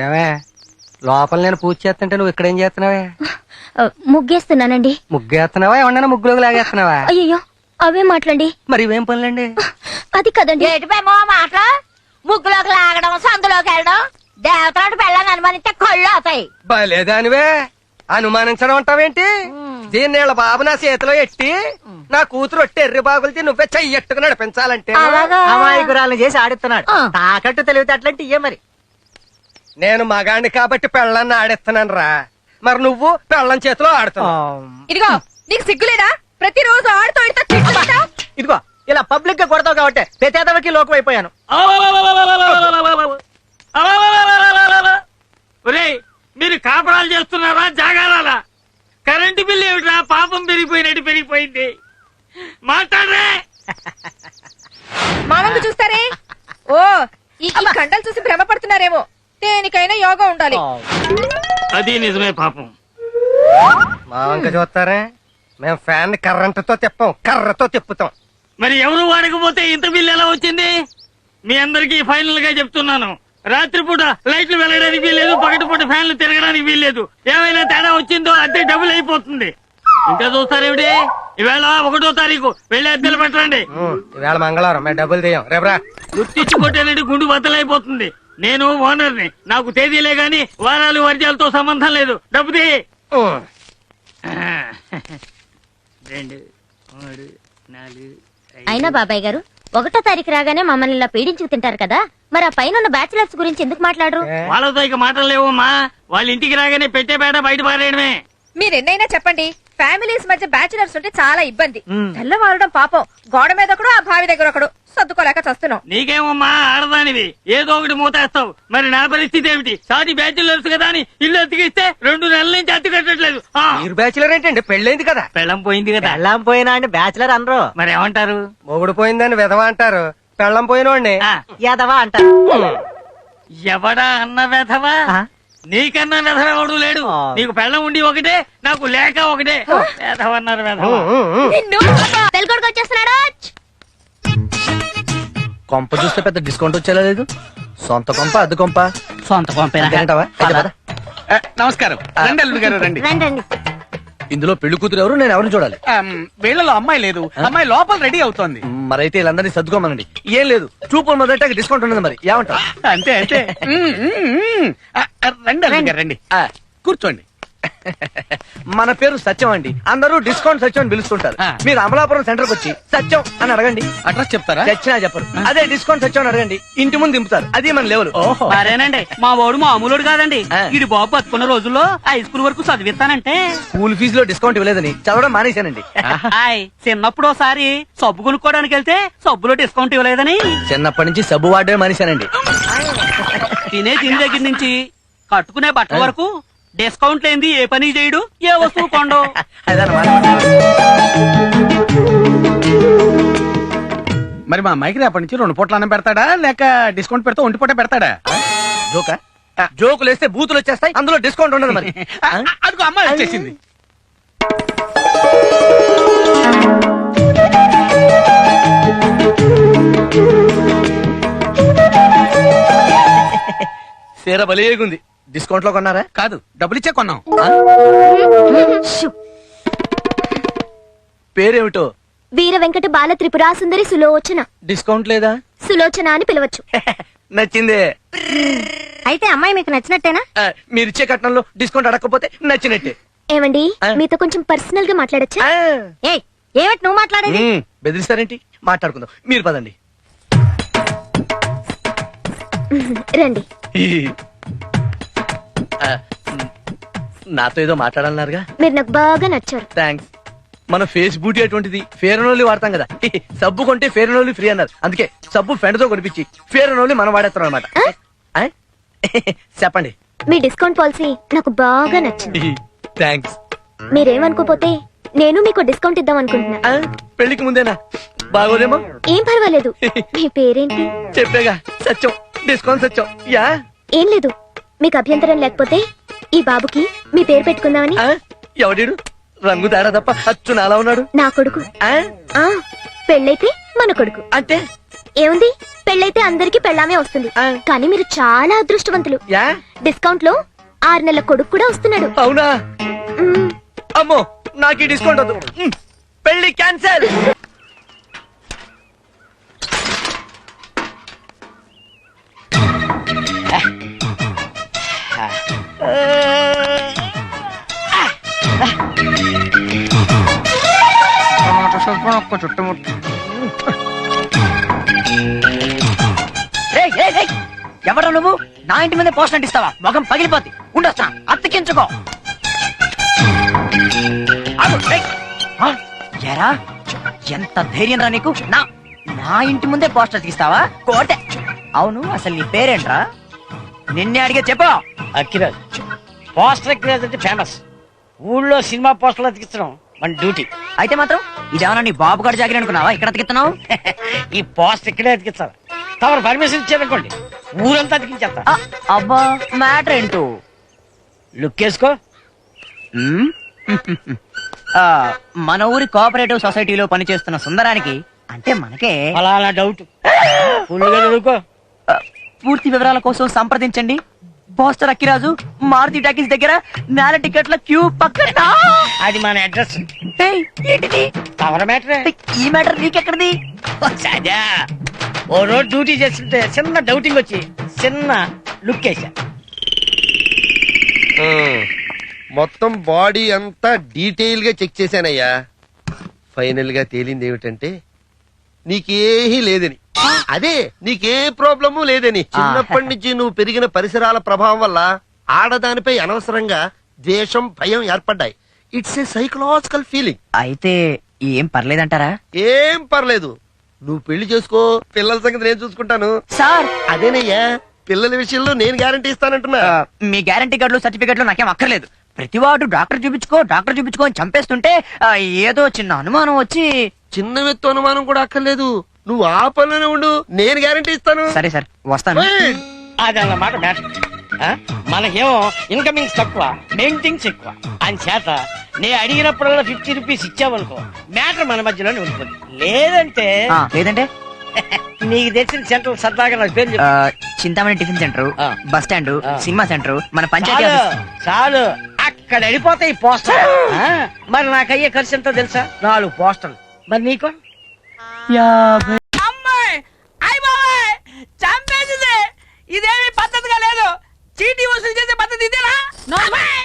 ఏమే లోపల నేను పూజ చేస్తుంటే నువ్వు ఇక్కడేం చేస్తున్నావే? ముగ్గేస్తున్నానండి. ముగ్గేస్తున్నావా ఏమన్నా ముగ్గులోకి లాగేస్తున్నావా? అయ్యో అవే మాట్లాడండి. మరి ఇవేం పనులండి? అది కదండి. ఏటిపేమో మాటలు ముగ్గులోకి లాగడం, సందులోకి వెళ్ళడం, దేవతలాంటి పెళ్ళని అనుమానిస్తే కళ్ళు అవుతాయి. బలేదానివే, అనుమానించడం అంటావేంటి? దీన్ని వీళ్ళ బాబు నా చేతిలో ఎట్టి నా కూతురు ఒట్టి ఎర్రి బాగులతో నువ్వే చెయ్యట్టుకు నడిపించాలంటే అమాయకురాలను చేసి ఆడిస్తున్నాడు. తాకట్టు తెలివితే అట్లాంటి ఇయ్యే మరి. నేను మగాణ్ణి కాబట్టి పెళ్ళాన్ని ఆడిస్తున్నాను రా, మరి నువ్వు పెళ్ళం చేతిలో ఆడుతున్నావు. ఇదిగో నీకు సిగ్గులేదా? ప్రతిరోజు ఆడుతూ ఇదిగో ఇలా పబ్లిక్ గా కొడతావు కాబట్టి ప్రతేదవకి లోకం అయిపోయాను. మీరు కాపరాలు చేస్తున్నారా జాగారాలా? కరెంటు బిల్లు ఏమిట్రా పాపం పెరిగిపోయినట్టు పెరిగిపోయింది. మాట్లాడరే. మామంగు చూస్తారే. ఓ ఈ కండలు చూసి భ్రమపడుతున్నారేమో. దేనికైనా యోగా ఉండాలి. అది నిజమే పాపం. మా వంక చూస్తారే, మేము ఫ్యాన్ కర్రంటతో తిప్పాం, కర్రతో తిప్పుతాం. మరి ఎవరు వాడకపోతే ఇంత బిల్లు ఎలా వచ్చింది? మీ అందరికి ఫైనల్ గా చెప్తున్నాను, రాత్రిపూట లైట్లు వెళ్ళడానికి వీల్లేదు, పగటిపూట ఫ్యాన్లు తిరగడానికి వీల్లేదు. ఏమైనా తేడా వచ్చిందో అద్దె డబుల్ అయిపోతుంది. ఇంకా చూస్తారేమిటి? ఈవేళ 1వ తారీఖు వెళ్ళి అద్దెలు పెట్టండి. ఈవేళ మంగళవారం, మేము డబ్బులు తీయం. రేపరా గుర్తించి కొట్టేనంటే గుండు బద్దలైపోతుంది. నేను ఓనర్ని, నాకు తేదీలే గాని వారాలు వర్జాలతో సంబంధం లేదు. డబ్బు తీ. 2 3 4 అయినా బాబాయ్ గారు 1వ తారీఖు రాగానే మమ్మల్ని ఇలా పీడించుకు తింటారు కదా, మరి ఆ పైన ఉన్న బ్యాచిలర్స్ గురించి ఎందుకు మాట్లాడరు? వాళ్ళతో ఇక మాటలు లేవమ్మా. వాళ్ళ ఇంటికి రాగానే పెట్టే బేట బయట పారేయడమే. మీరెన్నైనా చెప్పండి, ఫ్యామిలీస్ మధ్య బ్యాచులర్స్ ఉంటే చాలా ఇబ్బంది. తెల్లవారడం పాపం, గోడ మీద ఒకడు, ఆ బావి దగ్గర ఒకడు, సర్దుకోలేక చస్తున్నాం. నీకేమమ్మా ఆడదానివి, ఏదో ఒకటి మూతేస్తావు. మరి నా పరిస్థితి ఏమిటి? సాటి బ్యాచులర్స్ కదా అని ఇల్లు అతికిస్తే 2 నెలల నుంచి అతి కట్టట్లేదు. మీరు బ్యాచులర్ ఏంటండి? పెళ్ళైంది కదా. పెళ్ళం పోయింది కదా. పెళ్ళాం పోయినా అండి బ్యాచులర్ అనరు. మరి ఏమంటారు? మొగుడు పోయిందని విధవ అంటారు, పెళ్ళం పోయినోడిని యాదవా అంటారు. ఎవడా అన్న వెధవా? నీకన్నా వెధవ ఎవడు లేడు. నీకు పెళ్ళం ఉండి ఒకటే, నాకు లేక ఒకటే. వెధవన్నారు వెధవ. పెళ్ళికొడుకు వచ్చేస్తున్నాడు. కొంప చూస్తే పెద్ద డిస్కౌంట్ వచ్చేలా లేదు. సొంత కొంప అద్దె కొంప. సొంత అంతేనంటావా? అయితే పద. నమస్కారం. రండి అల్లుడు గారు రండి. రండి. ఇందులో పెళ్లి కూతురు ఎవరు, నేను ఎవరిని చూడాలి? వీళ్ళలో అమ్మాయి లేదు, అమ్మాయి లోపల రెడీ అవుతోంది. మరైతే వీళ్ళందరినీ సర్దుకోమనండి. ఏం లేదు, చూపులు మొదట డిస్కౌంట్ ఉండదు. మరి ఏమంటారు? అంతే అంతే. రండి అల్లుడు గారు రండి, కూర్చోండి. మన పేరు సత్యం అండి, అందరూ డిస్కౌంట్ సత్యం అని పిలుస్తుంటారు. మీరు అమలాపురం సెంటర్ కి వచ్చి సత్యం అని అడగండి, అడ్రస్ చెప్తారా? చచ్చినా చెప్పరు. అదే డిస్కౌంట్ సత్యం అని అడగండి, ఇంటి ముందు దింపుతారు. అది మన లెవెల్. మరేనండి, మా వాడు మామూలుడు కాదండి. ఇడి బాబు బతుకున్న రోజుల్లో హై స్కూల్ వరకు చదివిస్తానంటే స్కూల్ ఫీజులో డిస్కౌంట్ ఇవ్వలేదని చదవడం మానేశానండి. చిన్నప్పుడు ఒకసారి సబ్బు కొనుక్కోవడానికి వెళ్తే సబ్బులో డిస్కౌంట్ ఇవ్వలేదని చిన్నప్పటి నుంచి సబ్బు వాడమే మానేశానండి. తినే తిని దగ్గర నుంచి కట్టుకునే బట్ట వరకు డిస్కౌంట్ లేని ఏ పని చేయడు, ఏ వస్తువు కొండు. మరి మా అమ్మాయికి రేపటి నుంచి 2 పూట్ల అన్నం పెడతాడా, లేక డిస్కౌంట్ పెడతా 1 పూట పెడతాడా? జోకా? జోకులు వేస్తే బూతులు వచ్చేస్తాయి, అందులో డిస్కౌంట్ ఉండదు. మరి అదిగో అమ్మాయి వచ్చేసింది. సీర బలిగుంది. డిస్కౌంట్ లో కొన్నారా? కాదు, డబ్బులు ఇచ్చే కొన్నాం. పేరేమిటో? వీర వెంకట బాల త్రిపురా సుందరి సులోచన. డిస్కౌంట్ లేదా? సులోచన అని పిలవచ్చు. నచ్చిందే. అయితే అమ్మాయి మీకు నచ్చినట్టేనా? మీరిచ్చే కట్నంలో డిస్కౌంట్ అడగకపోతే నచ్చినట్టే. ఏమండి, మీతో కొంచెం పర్సనల్ గా మాట్లాడచ్చా? ఏమిటి నువ్వు మాట్లాడేది? బెదిరిస్తారేంటి? మాట్లాడుకుందాం, మీరు పదండి. రండి. నాతో ఏదో మాట్లాడాలన్నారుగా? మీరు నాకు బాగా నచ్చారు. థ్యాంక్స్. మన ఫేస్ బ్యూటీ అటువంటిది, ఫేర్ అండ్ లవ్లీ వాడతాం కదా. సబ్బు కొంటే ఫేర్ అండ్ లవ్లీ ఫ్రీ అన్నారు, అందుకే సబ్బు ఫ్రెండ్ తో కొనిపించి ఫేర్ అండ్ లవ్లీ మనం వాడేస్తాం అనమాట. చెప్పండి. మీ డిస్కౌంట్ పాలసీ నాకు బాగా నచ్చింది. థ్యాంక్స్. మీరేమనుకోపోతే నేను మీకు డిస్కౌంట్ ఇద్దాం అనుకుంటున్నా. పెళ్లికి ముందేనా? బాగోదేమో. ఏం పర్వాలేదు. మీ పేరేంటి? చెప్పేగా, సత్యం. డిస్కౌంట్ సత్యం. యా. ఏం లేదు, మీకు అభ్యంతరం లేకపోతే ఈ బాబుకి మీ పేరు పెట్టుకుందామని. ఎవడీడు? రంగు తేడా తప్ప అచ్చు నాలా ఉన్నాడు. నా కొడుకు. పెళ్ళైతే మన కొడుకు. అంటే ఏముంది, పెళ్ళైతే అందరికి పెళ్ళామే వస్తుంది. కానీ మీరు చాలా అదృష్టవంతులు. యా డిస్కౌంట్ లో 6 నెలల కొడుకు కూడా వస్తున్నాడు. అవునా? మ్మ్. అమ్మో నాకు ఈ డిస్కౌంట్ వద్దు. పెళ్లి క్యాన్సల్. ఎవరా నువ్వు? నా ఇంటి మీద పోస్ట్ అంటిస్తావా? మొఖం పగిలిపోద్ది. ఉండొస్తా, అతికించుకో. ఆగు, ఏయ్. ఆ, ఎరా ఎంత ధైర్యం రా నీకు? నా ఇంటి ముందే పోస్టర్ అతికిస్తావా? కోటే. అవును, అసలు నీ పేరేంట్రా? నిన్నే అడిగే చెప్పు. అక్కిరాజ్. పోస్టర్ అక్కిరాజ్ అంటే ఫేమస్. ఊళ్ళో సినిమా పోస్టర్లు అతికించడం మన డ్యూటీ. అయితే మాత్రం ఇదేమన్నా నీ బాబు గారు జాగిరి అనుకున్నావా? ఇక్కడ అతికిస్తున్నావు? ఈ పోస్టర్ ఇక్కడే అతికిస్తారు. తమరు పర్మిషన్ ఇచ్చారనుకోండి, ఊరంతా అతికించేస్తా. ఆ, అబ్బా, మ్యాటర్ ఏంటో లుక్ వేసుకో. మ్మ్? ఆ, మన ఊరి కోఆపరేటివ్ సొసైటీలో పనిచేస్తున్న సుందరానికి, అంటే మనకే, అలా డౌట్. ఫుల్గా చదువుకో. ఆ, పూర్తి వివరాల కోసం సంప్రదించండి. పోస్టర్ అక్కిరాజు, మారుతి టాకీస్ దగ్గర, నేల టికెట్ల క్యూ పక్కన. అది మన అడ్రస్. ఏయ్, ఏంటిది? తమర మ్యాటరే. ఏయ్, ఈ మ్యాటర్ నీకెక్కడిది? సదా ఓ రోజు డ్యూటీ చేస్తుంటే చిన్న డౌటింగ్ వచ్చి చిన్న లుక్ వేసా. మొత్తం బాడీ అంతా డీటెయిల్ గా చెక్ చేశానయ్యా. ఫైనల్ గా తేలింది ఏమిటంటే నీకేహీ లేదని. అదే నీకే ప్రాబ్లము లేదని. చిన్నప్పటి నుంచి నువ్వు పెరిగిన పరిసరాల ప్రభావం వల్ల ఆడదానిపై అనవసరంగా ద్వేషం, భయం ఏర్పడ్డాయి. It's a psychological feeling. అయితే ఏం పర్లేదంటారా? ఏం పర్లేదు, నువ్వు పెళ్లి చేసుకో, పిల్లల సంగతి నేను చూసుకుంటాను. సార్, అదేనయ్యా, పిల్లల విషయంలో నేను గ్యారంటీ ఇస్తానంటున్నా. మీ గ్యారంటీ కార్డులు, సర్టిఫికెట్లు నాకేం అక్కర్లేదు. ప్రతివాడు డాక్టర్ చూపించుకో అని చంపేస్తుంటే ఏదో చిన్న అనుమానం వచ్చి. చిన్న వ్యక్తి అనుమానం కూడా అక్కర్లేదు, నువ్వు ఆ పనిలోనే ఉండు, నేను గ్యారంటీ ఇస్తాను. సరే సార్, వస్తాను. ఏయ్! అదన్నమాట మ్యాటర్. మనకేమో ఇన్కమింగ్స్ తక్కువ, మెయింటింగ్స్ ఎక్కువ. అని చేత నేను అడిగినప్పుడల్లా 50 రూపీస్ ఇచ్చావనుకో, మ్యాటర్ మన మధ్యలోనే ఉంటుంది. లేదంటే లేదంటే నీకు తెచ్చిన సెంటర్ సరదాగా నాకు పేరు చెప్పు. చింతామణి టిఫిన్ సెంటర్, ఆ. బస్ స్టాండ్, ఆ. సినిమా సెంటర్, మన పంచాయతీ చాలు ఆఫీస్. చాలు, అక్కడ వెళ్ళిపోతాయి పోస్టర్. మరి నాకు అయ్యే ఖర్చు ఎంతో తెలుసా? 4 పోస్టర్లు. మరి నీకు? అమ్మాయి అయ్య బాబాయ్ చంపేసింది. ఇదేమి పద్ధతిగా లేదు. చీటీ వసూలు చేసే పద్ధతి ఇదేనా?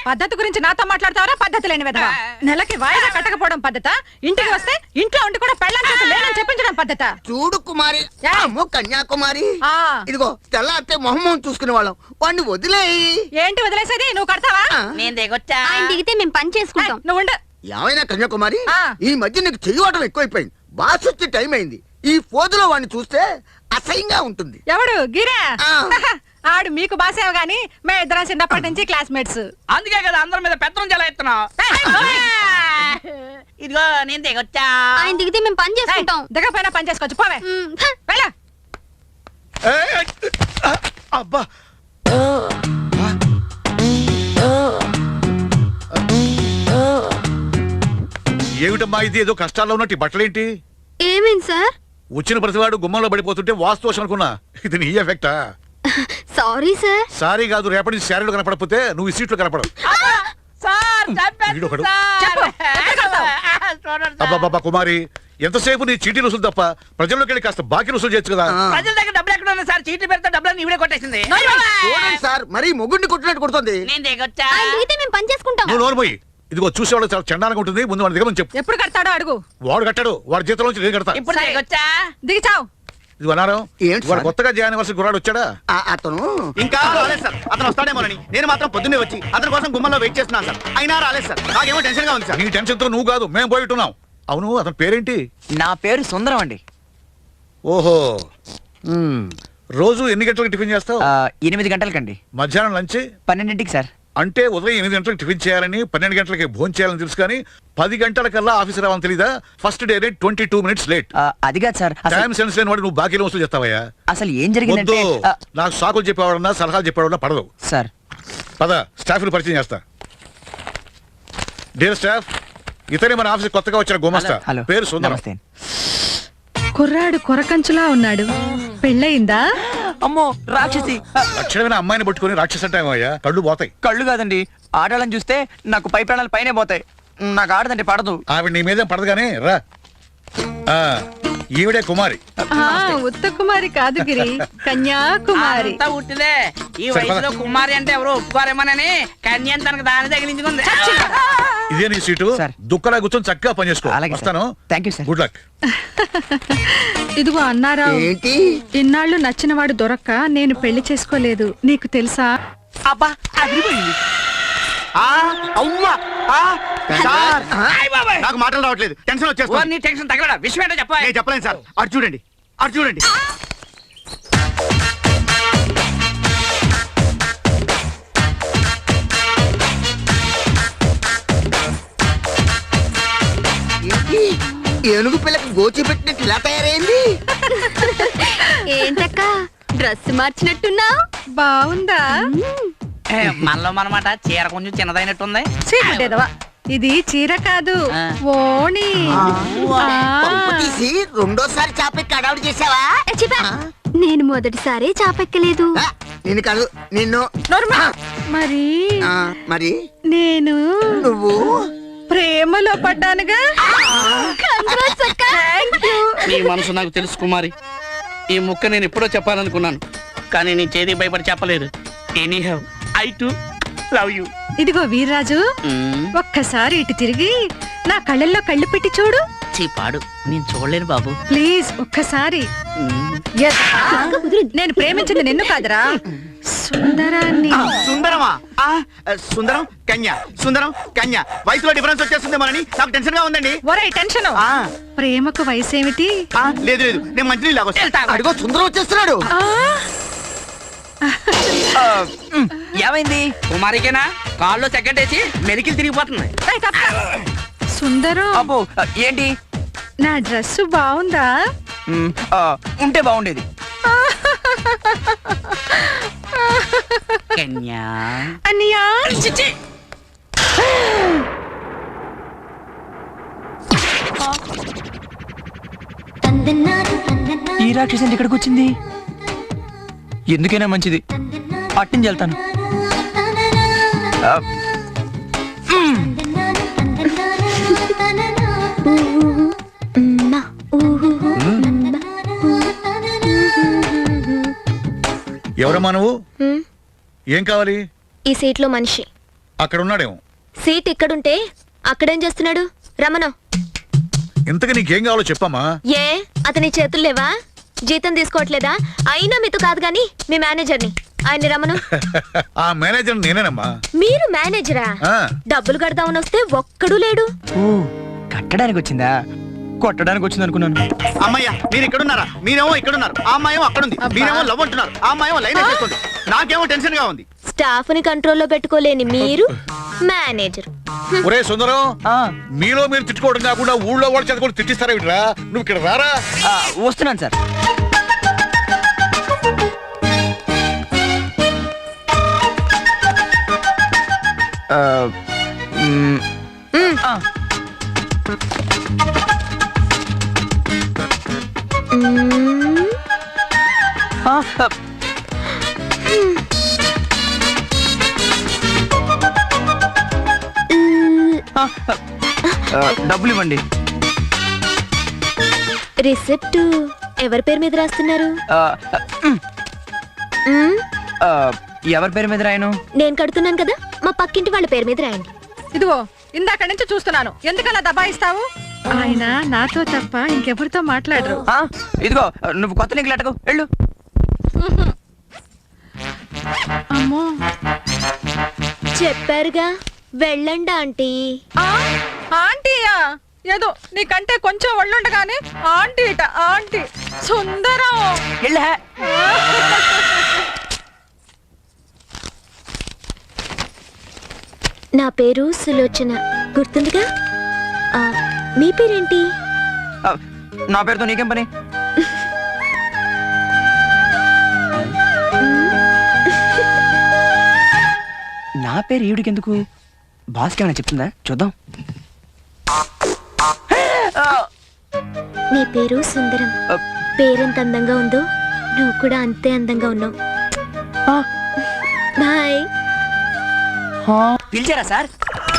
పద్ధతి గురించి నాతో మాట్లాడతావరా? పద్ధతి లేని విధవా. నెలకి వాయిదా కట్టకపోవడం పద్ధత? ఇంటికి వస్తే ఇంట్లో ఉండి కూడా పెళ్ళాం చేత లేనని చెప్పించడం పద్ధత? చూడు కుమారి, అమ్మో కన్యాకుమారి, ఆ. ఇదిగో తెల్లారితే మొహమ్మం చూసుకునే వాళ్ళం, వాడిని వదిలేయి. ఏంటి వదిలేసేది? నువ్వు కడతావా? నేను దిగొచ్చా. ఆయన దిగితే మేము పని చేసుకుంటాం. నువ్వు ఉండు. ఏమైనా కన్యాకుమారి, ఆ. ఈ మధ్య నీకు చెయ్యవటం ఎక్కువైపోయింది. బాస్ వచ్చే టైం అయింది. ఈ ఫోజులో వాడిని చూస్తే అసహ్యంగా ఉంటుంది. ఎవడు? గిరా? ఆ. ఆడు మీకు బాసేవ గాని మే ఇద్దరం చిన్నప్పటి నుంచి క్లాస్మేట్స్. అందుకే కదా అందరి మీద పెత్తనం జల ఎత్తున్నావు. ఇదిగో నేను దిగొచ్చా. ఆయన దిగితే మేము పని చేసుకుంటాం. దిగపోయినా పని చేసుకోవచ్చు. పోవే. వెళ్ళ. అబ్బా ఏమిటమ్మా ఇది? ఏదో కష్టాల్లో ఉన్నట్టు ఈ బట్టలేంటి? ఏమైంది సార్? వచ్చిన ప్రతివాడు గుమ్మంలో పడిపోతుంటే వాస్తు దోషం అనుకున్నా. ఇది నీ ఎఫెక్టా? Sorry sir. సారీ కాదు, రేపటి నుంచి శారీలు కనపడకపోతే నువ్వు ఈ సీట్లు కనపడవు. సార్ వీడొకడు. చెప్పు. ఎక్కడ కడతావు? అబ్బాబ్బా కుమారి, ఎంతసేపు నీ చీటీ రుసులు తప్ప ప్రజల్లోకి వెళ్ళి కాస్త బాకీ రుసులు చేయొచ్చు కదా. ప్రజల దగ్గర డబ్బులు ఎక్కడ ఉన్నాయి సార్? చీటీ పెడితే డబ్బులు ఇవిడే కొట్టేసింది. చూడండి సార్, మరీ మొగుడిని కొట్టినట్టు కొడుతుంది. నేను దిగొచ్చా. ఆయన దిగితే మేము పని చేసుకుంటాం. నువ్వు నోరు పోయి. ఇదిగో చూసేవాళ్ళు చాలా చండాలంగా ఉంటుంది. ముందు వాడి దగ్గర చెప్పు. ఎప్పుడు కడతాడో అడుగు. వాడు కట్టాడు, వాడి జీతంలోంచి నేను కడతా. ఇప్పుడు దిగొచ్చా. దిగి చావు. ఇది అన్నారం. ఏంటి వాడు సార్? కొత్తగా జాయిన్ అవ్వాల్సిన గురాడు వచ్చాడా? అతను ఇంకా రాలేదు సార్. అతను వస్తాడేమోనని నేను మాత్రం పొద్దున్నే వచ్చి అతని కోసం గుమ్మల్లో వెయిట్ చేస్తున్నాను సార్. అయినా రాలేదు సార్. నాకేమో టెన్షన్ గా ఉంది సార్. నీ టెన్షన్ తో నువ్వు కాదు, మేము పోయిట్టున్నాం. అవును, అతని పేరేంటి? నా పేరు సుందరం అండి. ఓహో. రోజు ఎన్ని గంటలకు టిఫిన్ చేస్తావు? 8 గంటలకండి. మధ్యాహ్నం లంచ్ 12ంటికి సార్. అంటే ఉదయం 8 గంటలకు టిఫిన్ చేయాలని, 12 గంటలకి భోజనం చేయాలని తెలుసు కానీ 10 గంటలకల్లా ఆఫీస్ రావాలని తెలీదా? First day rate 22 minutes late. అది కాదు సార్. టైం సెన్స్ లేని వాడు నువ్వు బాకీలో వసూలు చేస్తావయ్యా. అసలు ఏం జరిగిందంటే వద్దు, నాకు సాకులు చెప్పేవాడన్నా సలహాలు చెప్పేవాడన్నా పడదు. సార్, పద, స్టాఫ్ పరిచయం చేస్తా. డియర్ స్టాఫ్, ఇతనే మన ఆఫీస్ కొత్తగా వచ్చిన గుమస్తా. హలో. పేరు సుందరం. నమస్తే. కుర్రాడు కొరకంచులా ఉన్నాడు. పెళ్ళయిందా? అమ్మో రాక్షసి. లక్షణమైన అమ్మాయిని పట్టుకుని రాక్షసంటామయ్యా, కళ్ళు పోతాయి. కళ్ళు కాదండి, ఆడాలని చూస్తే నాకు పై ప్రాణాలు పైనే పోతాయి. నాకు ఆడదంటే పడదు. ఆవిడ నీ మీద పడదుగానే రా. ఈవిడే కుమారి. ఉత్త కుమారి కాదు గిరి, కన్యాకుమారి. అంతా ఉట్టిదే. ఈ వయసులో కుమారి అంటే ఎవరు ఒప్పుకోరేమోనని కన్యం తనకు దాని తగిలించుకుంది. ఇదే నీ సీటు. సార్. దుక్కలా కూర్చొని చక్కగా పనిచేసుకో. వస్తాను. Thank you sir. Good luck. ఇదిగో అన్నారావు, ఏంటి? ఇన్నాళ్ళు నచ్చినవాడు దొరక్క నేను పెళ్లి చేసుకోలేదు, నీకు తెలుసా? అబ్బా అదిరిపోయింది. సార్, నాకు మాటలు రావట్లేదు, టెన్షన్ వచ్చేస్తుంది. నీ టెన్షన్ తగలడా, విషయం ఏంటో చెప్పా. నేను చెప్పలేను సార్. అటు చూడండి, అటు చూడండి. ఏంటి? ఏనుగు పిల్లకి గోచి పెట్టినట్టు ఇలా తయారైంది. ఏంటక్క డ్రెస్ మార్చినట్టున్నా? బాగుందా? మనలో మనమాట చీర కొంచెం చిన్నదైనట్టుంది. చీపుడేదవా, ఇది చీర కాదు, ఓణి. పంపు తీసి రెండోసారి చాపెక్కి అడవుడు చేసావా? నేను మొదటిసారి చాపెక్కలేదు. నిన్ను కాదు, నిన్ను. మరి మరి నేను నువ్వు ప్రేమలో పడ్డానుగా. నీ మనసు నాకు తెలుసు కుమారి. ఈ ముక్క నేను ఎప్పుడో చెప్పాలనుకున్నాను, కానీ నీ చేతికి భయపడి చెప్పలేదు. Any have I to love you. ఇదిగో వీర్రాజు, ఒక్కసారి ఇటు తిరిగి నా కళ్ళల్లో కళ్ళు పెట్టి చూడు. పాడు, నేను చూడలేను బాబు. ప్లీజ్ ఒక్కసారి. Yes. నేను ప్రేమించింది నిన్ను కాదురా, సుందరాన్ని. సుందరమా? సుందరం కన్య, సుందరం కన్య. వయసులో డిఫరెన్స్ వచ్చేస్తుంది మనని నాకు టెన్షన్ గా ఉందండి. ఒరేయ్ టెన్షన్, ప్రేమకు వయసేమిటి? లేదు లేదు, నేను మంచినీళ్ళు లాగొస్తా. అడిగో సుందరం వచ్చేస్తున్నాడు. ఏమైంది? కుమారికేనా కాల్లో సెకండ్ వేసి మెలికిలు తిరిగిపోతున్నాయి. సుందరం, అబ్బో ఏంటి? నా డ్రెస్ బాగుందా? ఉంటే బాగుండేది. కన్యా అన్నయ్యా, ఈ రాక్షసి ఇక్కడికి వచ్చింది. ఎందుకైనా మంచిది, పట్టించి వెళ్తాను. ఎవరమ్మా నువ్వు? ఏం కావాలి? ఈ సీట్ లో మనిషి. అక్కడ ఉన్నాడేమో. సీట్ ఇక్కడుంటే అక్కడేం చేస్తున్నాడు? రమణ, ఇంతకు నీకేం కావాలో చెప్పమ్మా. ఏ అతని చేతులు లేవా? జీతం తీసుకోవట్లేదా? అయినా మీతో కాదు గాని మీ మేనేజర్ని, ఆయన రమణ. ఆ మేనేజర్ నేనేనమ్మా. మీరు మేనేజరా? డబ్బులు కడదామని వస్తే ఒక్కడు లేడు. కట్టడానికి వచ్చిందా? కొట్టడానికి వచ్చింది అనుకున్నాను. అమ్మయ్య, మీరు ఇక్కడున్నారా? మీరేమో ఇక్కడున్నారు, ఆ అమ్మాయేమో అక్కడుంది. మీరేమో లవ్ అంటున్నారు, ఆ అమ్మాయేమో లైన్ వేసేస్తుంది. నాకేమో టెన్షన్ గా ఉంది. స్టాఫ్ ని కంట్రోల్లో పెట్టుకోలేని మీరు మేనేజర్. ఒరే సుందరం, మీలో మీరు తిట్టుకోవడం కాకుండా ఊళ్ళో వాళ్ళు చదువుకొని తిట్టిస్తారా? ఇట్రా నువ్వు ఇక్కడ రారా. వస్తున్నాను సార్. డబ్బులు ఇవ్వండి. రిసిప్ట్ ఎవరి పేరు మీద రాస్తున్నారు? ఎవరి పేరు మీద రాయను? నేను కడుతున్నాను కదా, మా పక్కింటి వాళ్ళ పేరు మీద రాయండి. ఇదిగో ఇందాక నుంచి చూస్తున్నాను, ఎందుకలా దబాయిస్తావు? ఆయన నాతో తప్ప ఇంకెవరితో మాట్లాడరు. ఇదిగో నువ్వు కొత్త నీకు లెటకు వెళ్ళు. అమ్మో, చెప్పారుగా వెళ్ళండి ఆంటీ. ఆంటీయా? ఏదో నీకంటే కొంచెం ఒళ్ళుండగానే ఆంటీ ఇట ఆంటీ. సుందరం, నా పేరు సులోచన, గుర్తుందిగా? మీ పేరేంటి? నా పేరుతో నీకేం పని? నా పేరు ఈవిడికి ఎందుకు? బాస్కి ఏమైనా చెప్తుందా? చూద్దాం. నీ పేరు సుందరం. పేరెంత అందంగా ఉందో నువ్వు కూడా అంతే అందంగా ఉన్నావు. బాయ్. పిలిచారా సార్?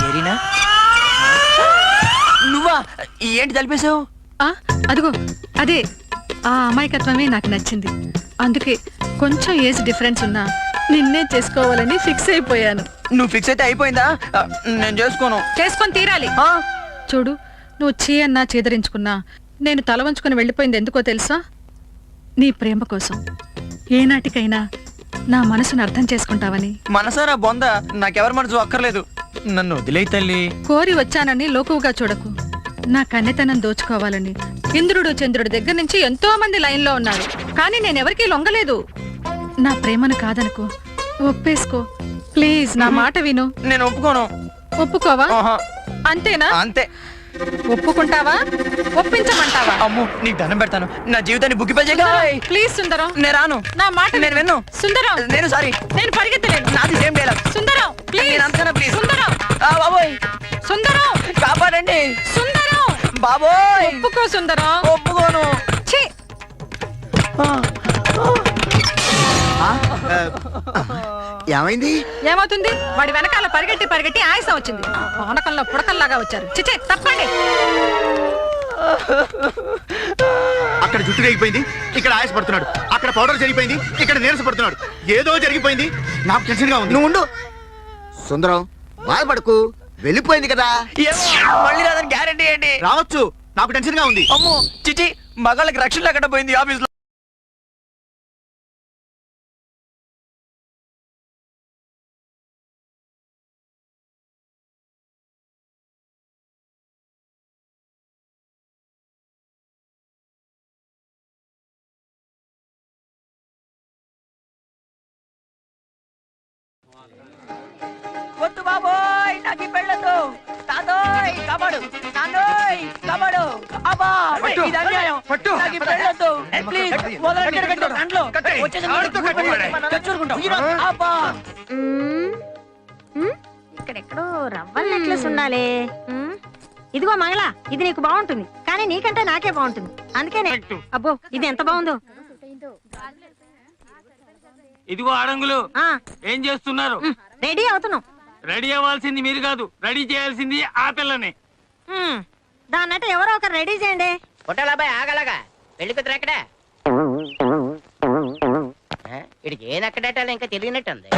ఏరీనా నువ్వా? ఏంటి తలిపేశావు? అదిగో అదే ఆ అమాయకత్వమే నాకు నచ్చింది. అందుకే కొంచెం ఏజ్ డిఫరెన్స్ ఉన్నా నిన్నే చేసుకోవాలని ఫిక్స్ అయిపోయాను. నువ్వు ఫిక్స్ అయితే అయిపోయిందా? నేను చేసుకొని తీరాలి. చూడు, నువ్వు చీ అన్నా చీదరించుకున్నా నేను తల వంచుకుని వెళ్ళిపోయింది ఎందుకో తెలుసా? నీ ప్రేమ కోసం. ఏనాటికైనా నా మనసును అర్థం చేసుకుంటావని. మనసారా బొంద, నాకెవరి మనసు అక్కర్లేదు. నన్ను వదిలేయ్ తల్లి. కోరి వచ్చానని లోకువుగా చూడకు. నా కన్నెతనం దోచుకోవాలని ఇంద్రుడు చంద్రుడి దగ్గర నుంచి ఎంతో మంది లైన్లో ఉన్నారు, కానీ నేనెవరికీ లొంగలేదు. నా ప్రేమను కాదనుకో, ఒప్పేసుకో ప్లీజ్. నా మాట విను. నేను ఒప్పుకోను. ఒప్పుకోవా? అంతేనా? అంతే. ఒప్పుకుంటావా? ఒప్పించమంటావా? అమ్ము, నీకు దండం పెడతాను. నా జీవితాన్ని బుక్కిపై ప్లీజ్ సుందరం. నేను రాను. నా మాట నేను విన్ను. సుందరం. నేను సారీ. నేను పరిగెత్తలేను. నాది సేమ్ డైలాగ్. Sundaram please. నేను అంతకన్నా ప్లీజ్. సుందరం. బాబోయ్ సుందరం కాపాడండి. సుందరం. బాబోయ్ ఒప్పుకో సుందరం. ఒప్పుకోను. ఛీ. ఏమైంది? ఏమవుతుంది? వాడి వెనకాల పరిగెట్టి ఆయాసం వచ్చింది. పానకంలో పుడకల్లాగా వచ్చారు. చిచే తప్పండి. అక్కడ జుట్టు తెగిపోయింది, ఇక్కడ ఆయాస పడుతున్నాడు. అక్కడ పౌడర్ జరిగిపోయింది, ఇక్కడ నీరస పడుతున్నాడు. ఏదో జరిగిపోయింది. నాకు టెన్షన్ గా ఉంది. నువ్వు ఉండు. సుందరం, బాధపడకు. వెళ్ళిపోయింది కదా. మళ్ళీ రాదని గ్యారంటీ ఏంటి? రావచ్చు. నాకు టెన్షన్ గా ఉంది. అమ్మో చిచి, మగాళ్ళకి రక్షణ లేకుండా పోయింది ఆఫీస్ లో. వద్దు బాబోయ్, నాకు పెళ్ళదు. తాతోయ్ కాపాడు, నాన్నోయ్ కాపాడు. అబ్బా ఇది అన్యాయం. నాకు పెళ్ళదు. ప్లీజ్ వదలండి. దాంట్లో అబ్బా. ఇక్కడెక్కడో రవ్వల నెక్లెస్ ఉండాలి. ఇదిగో మంగళ, ఇది నీకు బాగుంటుంది, కానీ నీకంటే నాకే బాగుంటుంది. అందుకనే. అబ్బో ఇది ఎంత బాగుందో. ఇదిగో ఆడంగులు, ఏం చేస్తున్నారు? రెడీ అవుతున్నాం. రెడీ అవ్వాల్సింది మీరు కాదు, రెడీ చేయాల్సింది ఆ పిల్లని. దాన్నట్టు ఎవరో ఒకరు రెడీ చేయండి. పొట్టలాబాయ్ ఆగలాగా. పెళ్లి కూతురు ఎక్కడ? ఇడికి ఏం అక్కడేటాలో ఇంకా తెలియనట్టుంది.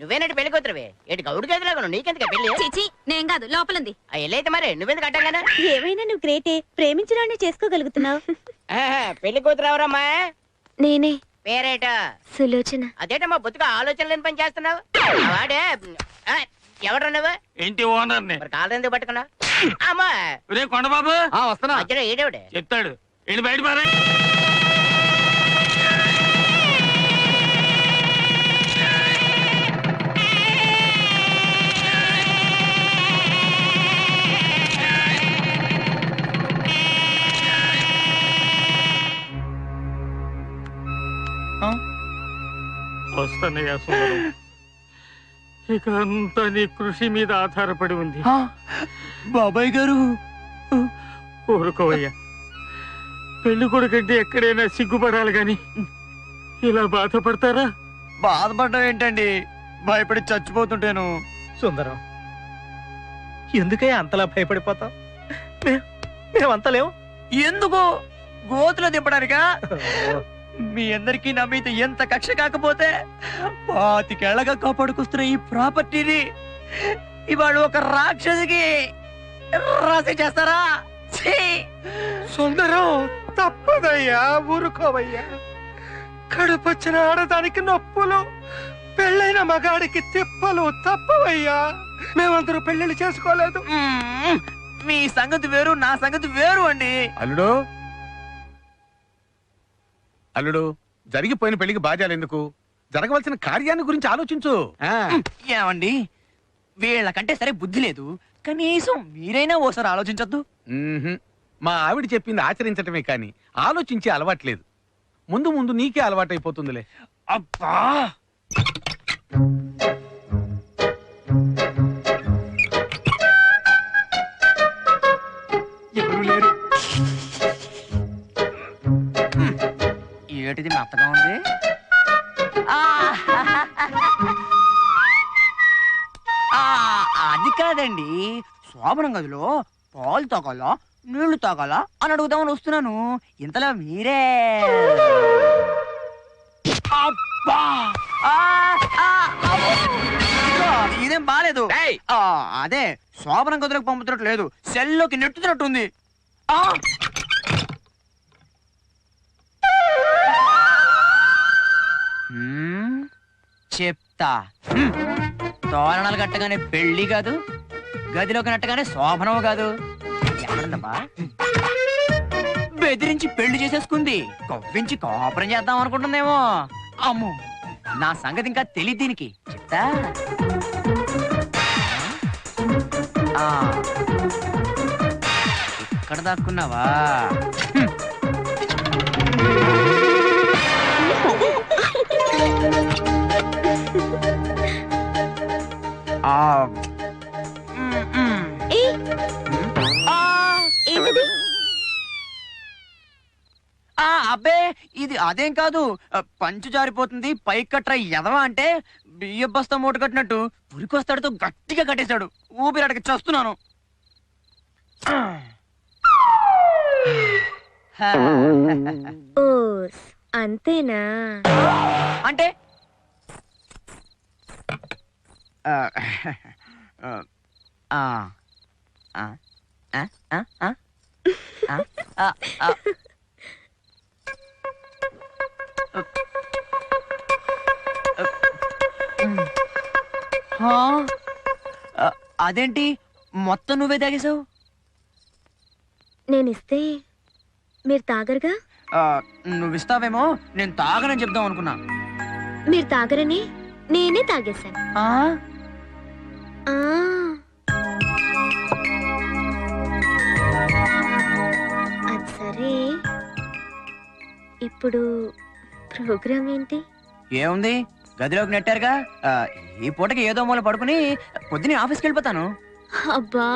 నువ్వేనట్టు పెళ్లి కూతురువే? ఇటు గౌడు గదిలాగా నీకెందుకు పెళ్లి? చిచి, నేను కాదు, లోపలింది. ఎల్లైతే మరి నువ్వెందుకు అడ్డంగానే? ఏమైనా నువ్వు గ్రేటే, ప్రేమించడాన్ని చేసుకోగలుగుతున్నావు. పెళ్లి కూతురు ఎవరమ్మా? నేనే. పేరేట? సులోచన. అదేటమ్మా బొత్తుగా ఆలోచన లేని పని చేస్తున్నావు. వాడే ఎవరు నువ్వు? ఇంటి ఓనర్ ని. మరి కాళ్ళు ఎందుకు పట్టుకున్నావు? అమ్మా రే కొండబాబు, వస్తున్నా. మధ్యలో ఏడేవిడే చెప్తాడు. వెళ్ళి బయట పారా. వస్తానయ్యా సుందరం. ఇక అంతా నీ కృషి మీద ఆధారపడి ఉంది. బాబాయ్ గారు ఊరుకోవయ్యా. పెళ్లి కొడుకంటే ఎక్కడైనా సిగ్గుపడాలి గాని ఇలా బాధపడతారా? బాధపడ్డం ఏంటండి, భయపడి చచ్చిపోతుంటాను. సుందరం, ఎందుకయ్యా అంతలా భయపడిపోతావు? మేమంతా లేవు. ఎందుకు? గోతులో దింపడానికా? మీ అందరికీ నా మీద ఎంత కక్ష కాకపోతే 25 ఏళ్లగా కాపాడుకొస్తున్న ఈ ప్రాపర్టీని ఇవాళ ఒక రాక్షసికి రాసి చేస్తారా? సుందరం, తప్పదయ్యా, ఊరుకోవయ్యా. కడుపొచ్చిన ఆడదానికి నొప్పులు, పెళ్ళైన మగాడికి తిప్పలు తప్పవయ్యా. మేమందరూ పెళ్లిళ్ళు చేసుకోలేదు. మీ సంగతి వేరు, నా సంగతి వేరు అండి. అల్లుడు, అల్లుడు, జరిగిపోయిన పెళ్లికి బాధ్యాలు ఎందుకు? జరగవలసిన కార్యాన్ని గురించి ఆలోచించు. ఏమండి, వీళ్ళకంటే సరే బుద్ధి లేదు, కనీసం మీరైనా ఓసారి ఆలోచించొద్దు. మా ఆవిడ చెప్పింది ఆచరించటమే కానీ ఆలోచించే అలవాట్లేదు. ముందు ముందు నీకే అలవాటైపోతుందిలే. అబ్బా, ఎవరు లేరు. ఏటిది మెత్తగా ఉంది. ఆ, ఆ, అది కాదండి, శోభనం గదిలో పాలు తాగాలా నీళ్లు తాగాలా అని అడుగుదామని వస్తున్నాను. ఇంతలో మీరే అబ్బా! ఆ, ఆ, అబ్బో! ఇదిగో, ఇదేం బాలేదు. అదే శోభనం గదిలోకి పంపుతున్నట్టు లేదు, సెల్లోకి నెట్టుతున్నట్టుంది. చెప్తా. తోరణాలు కట్టగానే పెళ్లి కాదు, గదిలోకి నట్టగానే శోభనం కాదు. ఎక్కడుందమ్మా? బెదిరించి పెళ్లి చేసేసుకుంది, కవ్వించి కాపురం చేద్దాం అనుకుంటుందేమో. అమ్మో, నా సంగతి ఇంకా తెలియదు దీనికి. చెప్తా. ఇక్కడ దాక్కున్నావా? అబ్బే, ఇది అదేం కాదు. పంచు జారిపోతుంది పైకి కట్రా ఎదవా అంటే బియ్య బస్తా మూట కట్టినట్టు పురికొస్తాడుతో గట్టిగా కట్టేశాడు. ఊపిరాడకి చస్తున్నాను. అంతేనా? అంటే అదేంటి మొత్తం నువ్వే తాగేశావు? నేనిస్తే మీరు తాగరుగా? నువ్విస్తావేమో నేను తాగనని చెప్దాం అనుకున్నా. మీరు తాగరని నేనే తాగేశాను. అది సరే, ఇప్పుడు ప్రోగ్రామ్ ఏంటి? ఏముంది, గదిలోకి నెట్టారుగా. ఈ పూటకి ఏదో మూల పడుకుని పొద్దునే ఆఫీస్కి వెళ్ళిపోతాను. అబ్బా,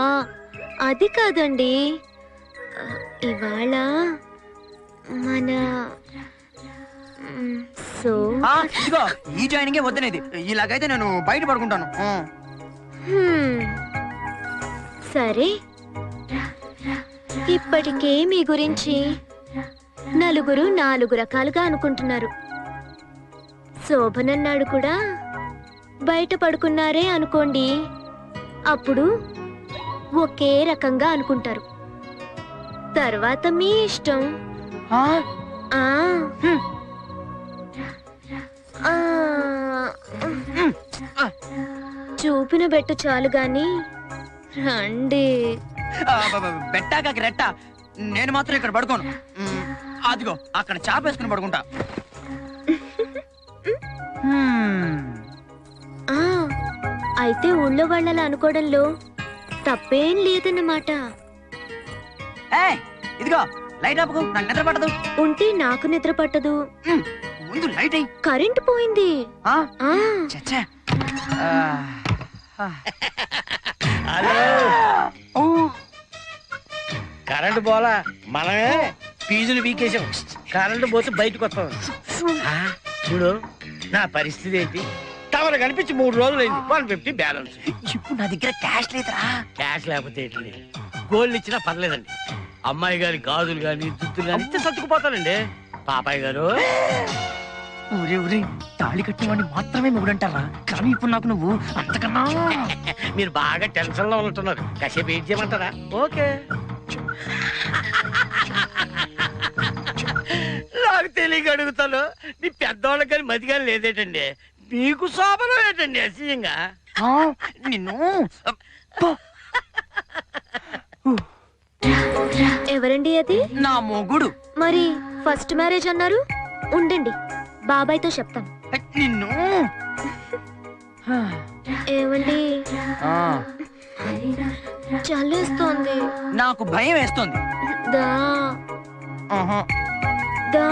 అది కాదండి. ఇవాళ మన ఇదిగో ఈ జాయినింగే వద్దనేది. ఇలాగైతే నేను బయట పడుకుంటాను. సరే, ఇప్పటికే మీ గురించి నలుగురు 4 రకాలుగా అనుకుంటున్నారు. శోభనన్నాడు కూడా బయట పడుకున్నారే అనుకోండి, అప్పుడు ఒకే రకంగా అనుకుంటారు. తర్వాత మీ ఇష్టం. చూపిన బెట్టు చాలు గాని రండి. బెట్టాక రెట్ట, నేను మాత్రం ఇక్కడ పడుకోను. అదిగో అక్కడ చాప వేసుకుని పడుకుంటా. అయితే ఊళ్ళో వాళ్ళలా అనుకోవడంలో తప్పేం లేదన్నమాట. ఇదిగో లైట్ ఆపుకో, నాకు నిద్ర పట్టదు. ఉంటే నాకు నిద్ర పట్టదు. ముందు లైట్ అయ్యి. కరెంట్ పోయింది. కరెంటు పోలా, మనమే ఫీజులు వీకేసాం. కరెంటు పోతే బయటకు వస్తాం. చూడు నా పరిస్థితి ఏంటి. తమరు కనిపించి 3 రోజులైంది. 150 బ్యాలెన్స్. ఇప్పుడు నా దగ్గర క్యాష్ లేదురా. క్యాష్ లేకపోతే ఏంటి, గోల్డ్ ఇచ్చినా పర్లేదండి. అమ్మాయి గారి గాజులు గాని దుద్దులు గాని ఇస్తే సర్దుకుపోతానండి. పాపాయ్ గారు, ఊరే ఊరే తాళి కట్టినవాడిని మాత్రమే మొగుడంటారా? కానీ ఇప్పుడు నాకు నువ్వు అంతకన్నా. మీరు బాగా టెన్షన్ లో ఉంటున్నారు. కాసేపు ఏం చేయమంటారా? ఓకే. నాకు తెలియక అడుగుతాను. నీ పెద్దవాళ్ళకి కానీ మతి కానీ లేదేటండి. మీకు శోభనం ఏంటండి అసహ్యంగా? నిన్ను ఎవరండి అది? నా మొగుడు. మరి ఫస్ట్ మ్యారేజ్ అన్నారు. ఉండండి, బాబాయ్తో చెప్తాను. నిన్ను ఏమండి, చల్లేస్తోంది. నాకు భయం వేస్తోంది. దా దా.